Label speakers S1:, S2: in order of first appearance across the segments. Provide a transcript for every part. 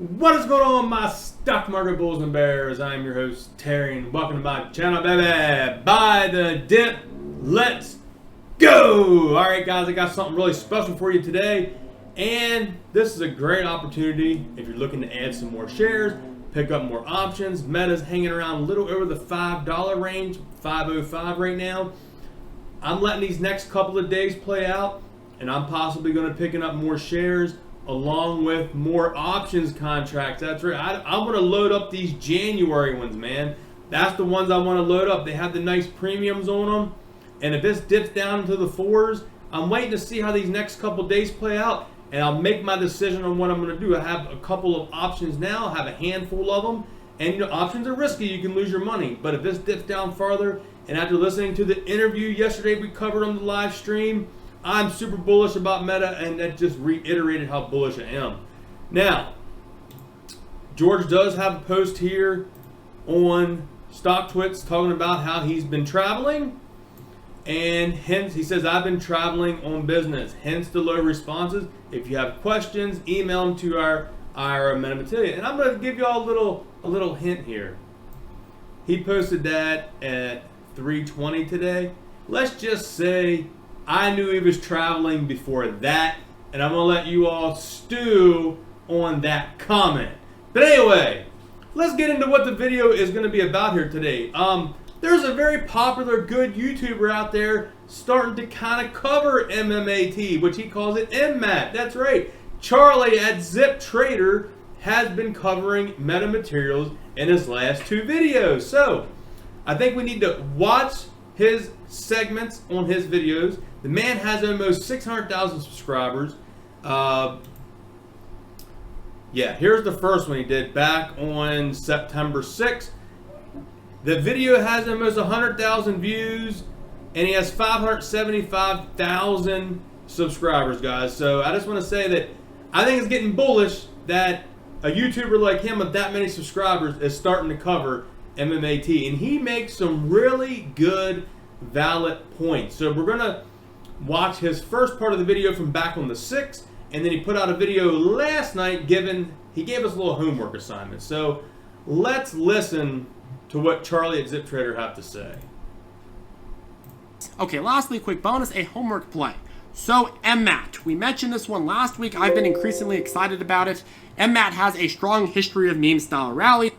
S1: What is going on, my stock market bulls and bears? I'm your host, Terry, and welcome to my channel, baby. Buy the dip. Let's go. All right, guys, I got something really special for you today, and this is a great opportunity if you're looking to add some more shares, pick up more options. Meta's hanging around a little over the $5 range, $5.05 right now. I'm letting these next couple of days play out, and I'm possibly going to picking up more shares along with more options contracts. That's right. I want to load up these January ones, man. That's the ones I want to load up. They have the nice premiums on them. And if this dips down into the fours, I'm waiting to see how these next couple days play out, and I'll make my decision on what I'm going to do. I have a couple of options now. I have a handful of them. And you know, options are risky. You can lose your money. But if this dips down farther, and after listening to the interview yesterday we covered on the live stream, I'm super bullish about Meta, and that just reiterated how bullish I am. Now, George does have a post here on StockTwits talking about how he's been traveling, and hence he says, I've been traveling on business, hence the low responses. If you have questions, email them to our METATERRY. And I'm going to give you all a little hint here. He posted that at 3:20 today. Let's just say I knew he was traveling before that, and I'm going to let you all stew on that comment. But anyway, let's get into what the video is going to be about here today. There's a very popular, good YouTuber out there starting to kind of cover MMAT, which he calls it Mmat. That's right. Charlie at Ziptrader has been covering metamaterials in his last two videos. So I think we need to watch his segments on his videos. The man has almost 600,000 subscribers. Yeah, here's the first one he did back on September 6th. The video has almost 100,000 views, and he has 575,000 subscribers, guys. So I just want to say that I think it's getting bullish that a YouTuber like him with that many subscribers is starting to cover MMAT, and he makes some really good, valid points. So we're gonna watch his first part of the video from back on the 6th, and then he put out a video last night he gave us a little homework assignment. So let's listen to what Charlie at Ziptrader have to say.
S2: Okay, lastly, quick bonus, a homework play. So Mmat, we mentioned this one last week. I've been increasingly excited about it. Mmat has a strong history of meme style rally.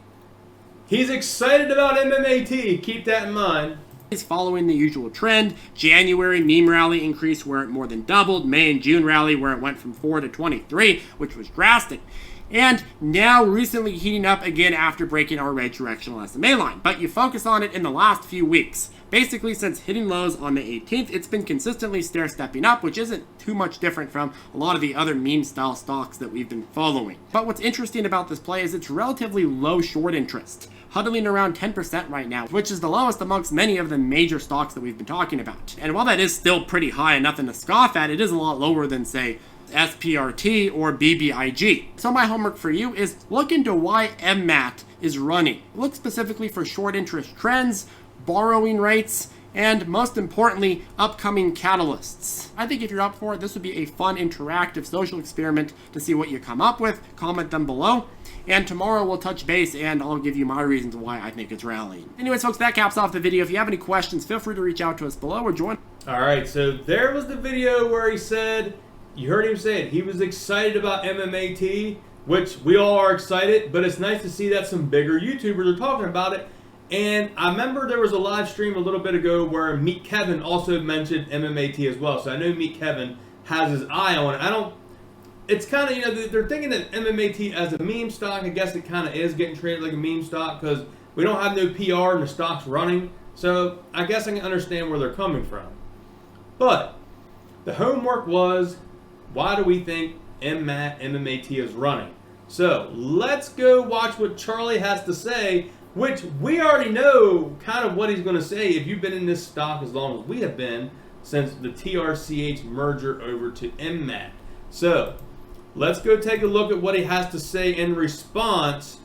S1: He's excited about MMAT, keep that in mind.
S2: He's following the usual trend. January meme rally increase where it more than doubled. May and June rally where it went from 4 to 23, which was drastic. And now recently heating up again after breaking our red directional SMA line. But you focus on it in the last few weeks. Basically, since hitting lows on the 18th, it's been consistently stair-stepping up, which isn't too much different from a lot of the other meme-style stocks that we've been following. But what's interesting about this play is it's relatively low short interest, huddling around 10% right now, which is the lowest amongst many of the major stocks that we've been talking about. And while that is still pretty high and nothing to scoff at, it is a lot lower than, say, SPRT or BBIG. So my homework for you is look into why Mmat is running. Look specifically for short interest trends, borrowing rates, and most importantly, upcoming catalysts. I think if you're up for it, this would be a fun, interactive social experiment to see what you come up with. Comment them below. And tomorrow we'll touch base and I'll give you my reasons why I think it's rallying. Anyways, folks, that caps off the video. If you have any questions, feel free to reach out to us below or join.
S1: All right, so there was the video where he said, you heard him say it, he was excited about MMAT, which we all are excited, but it's nice to see that some bigger YouTubers are talking about it. And I remember there was a live stream a little bit ago where Meet Kevin also mentioned MMAT as well. So I know Meet Kevin has his eye on it. It's kind of, you know, they're thinking that MMAT as a meme stock, I guess it kind of is getting traded like a meme stock because we don't have no PR and the stock's running. So I guess I can understand where they're coming from. But the homework was, why do we think MMAT is running? So let's go watch what Charlie has to say, which we already know kind of what he's going to say if you've been in this stock as long as we have been since the TRCH merger over to Mmat. So let's go take a look at what he has to say in response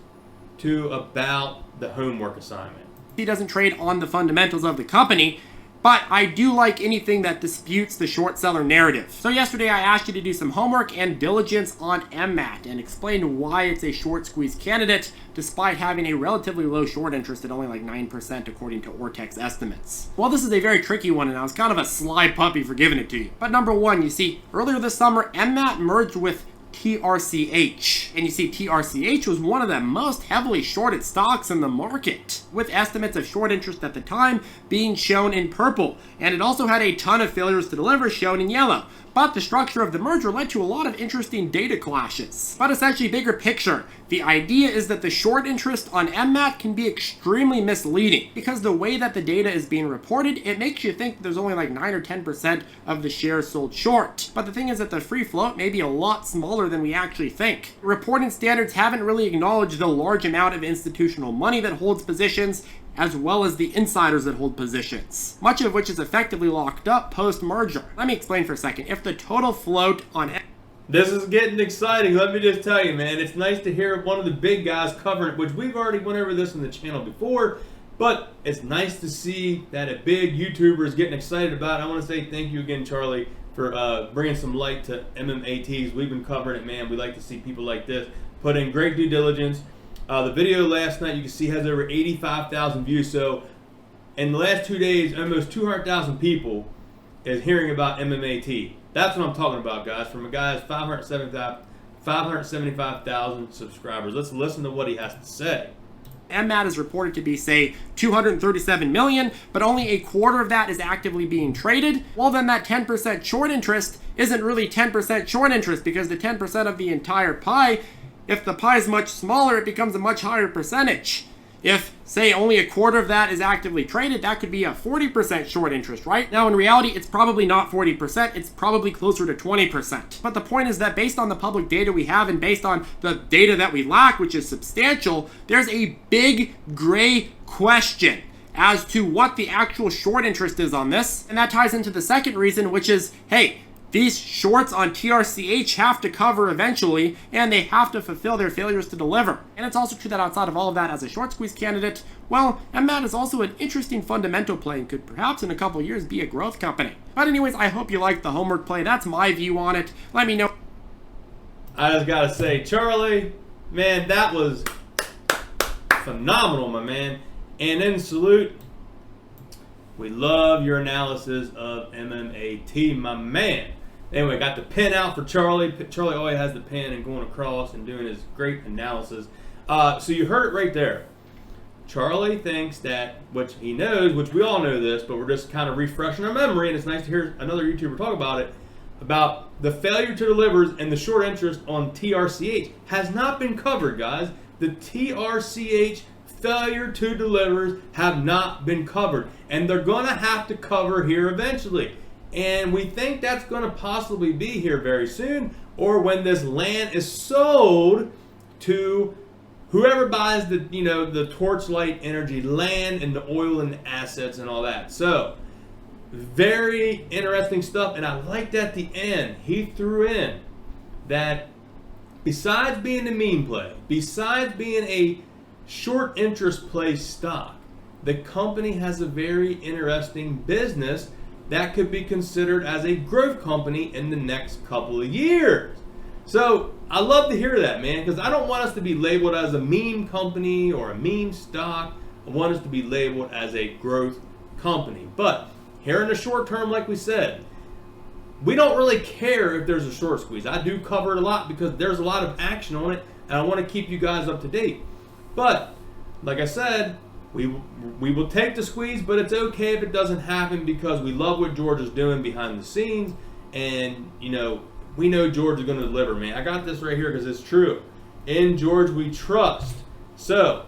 S1: to about the homework assignment.
S2: He doesn't trade on the fundamentals of the company. But I do like anything that disputes the short seller narrative. So yesterday I asked you to do some homework and diligence on Mmat and explain why it's a short squeeze candidate despite having a relatively low short interest at only like 9% according to Ortex estimates. Well, this is a very tricky one and I was kind of a sly puppy for giving it to you. But number one, you see, earlier this summer, Mmat merged with TRCH. And you see, TRCH was one of the most heavily shorted stocks in the market, with estimates of short interest at the time being shown in purple. And it also had a ton of failures to deliver shown in yellow. But the structure of the merger led to a lot of interesting data clashes. But essentially, bigger picture, the idea is that the short interest on Mmat can be extremely misleading because the way that the data is being reported, it makes you think that there's only like 9 or 10% of the shares sold short. But the thing is that the free float may be a lot smaller than we actually think. Reporting standards haven't really acknowledged the large amount of institutional money that holds positions, as well as the insiders that hold positions, much of which is effectively locked up post-merger. Let me explain for a second. If the total float on...
S1: This is getting exciting. Let me just tell you, man, it's nice to hear one of the big guys covering it, which we've already went over this on the channel before, but it's nice to see that a big YouTuber is getting excited about it. I want to say thank you again, Charlie, for bringing some light to MMATs. We've been covering it, man. We like to see people like this put in great due diligence. The video last night, you can see, has over 85,000 views. So in the last 2 days, almost 200,000 people is hearing about MMAT. That's what I'm talking about, guys. From a guy's 575,000 subscribers. Let's listen to what he has to say.
S2: Mmat is reported to be, say, 237 million, but only a quarter of that is actively being traded. Well, then that 10% short interest isn't really 10% short interest, because the 10% of the entire pie, if the pie is much smaller, it becomes a much higher percentage. If, say, only a quarter of that is actively traded, that could be a 40% short interest, right? Now, in reality, it's probably not 40%, it's probably closer to 20%. But the point is that based on the public data we have and based on the data that we lack, which is substantial, there's a big gray question as to what the actual short interest is on this. And that ties into the second reason, which is, hey, these shorts on TRCH have to cover eventually, and they have to fulfill their failures to deliver. And it's also true that outside of all of that, as a short squeeze candidate, well, Mmat is also an interesting fundamental play and could perhaps in a couple years be a growth company. But anyways, I hope you liked the homework play. That's my view on it. Let me know.
S1: I just gotta say, Charlie, man, that was phenomenal, my man. And then salute. We love your analysis of MMAT, my man. Anyway, got the pen out for Charlie. Charlie always has the pen and going across and doing his great analysis. So you heard it right there. Charlie thinks that, which he knows, which we all know this, but we're just kind of refreshing our memory, and it's nice to hear another YouTuber talk about it, about the failure to deliver and the short interest on TRCH has not been covered, guys. The TRCH failure to deliver have not been covered, and they're going to have to cover here eventually. And we think that's going to possibly be here very soon, or when this land is sold to whoever buys the, the Torchlight Energy land and the oil and the assets and all that. So very interesting stuff. And I liked at the end, he threw in that besides being a meme play, besides being a short interest play stock, the company has a very interesting business that could be considered as a growth company in the next couple of years. So I love to hear that, man, because I don't want us to be labeled as a meme company or a meme stock. I want us to be labeled as a growth company. But here in the short term, like we said, we don't really care if there's a short squeeze. I do cover it a lot because there's a lot of action on it, and I want to keep you guys up to date. But like I said, we will take the squeeze, but it's okay if it doesn't happen because we love what George is doing behind the scenes, and we know George is going to deliver, man. I got this right here because it's true. In George we trust. So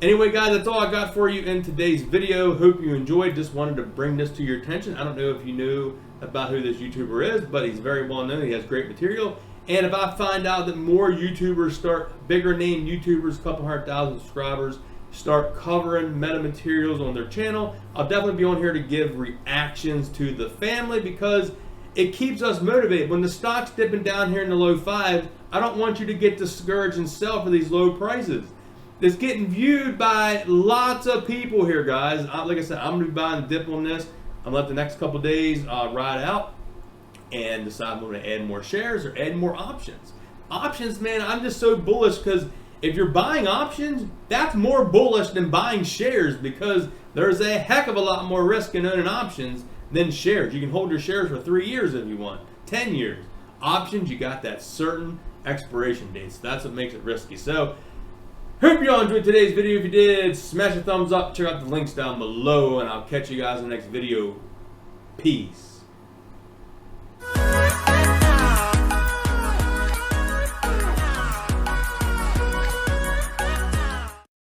S1: anyway, guys, that's all I got for you in today's video. Hope you enjoyed. Just wanted to bring this to your attention. I don't know if you knew about who this YouTuber is, but he's very well known. He has great material. And if I find out that more YouTubers start, bigger name YouTubers, a couple 100,000 subscribers, start covering metamaterials on their channel, I'll definitely be on here to give reactions to the family because it keeps us motivated. When the stock's dipping down here in the low fives, I don't want you to get discouraged and sell for these low prices. It's getting viewed by lots of people here, guys. Like I said, I'm going to be buying the dip on this. I'm gonna let the next couple days ride out and decide I'm going to add more shares or add more options. Options, man, I'm just so bullish because if you're buying options, that's more bullish than buying shares because there's a heck of a lot more risk in owning options than shares. You can hold your shares for 3 years if you want, 10 years. Options, you got that certain expiration date, so that's what makes it risky. So, hope you all enjoyed today's video. If you did, smash a thumbs up, check out the links down below, and I'll catch you guys in the next video. Peace.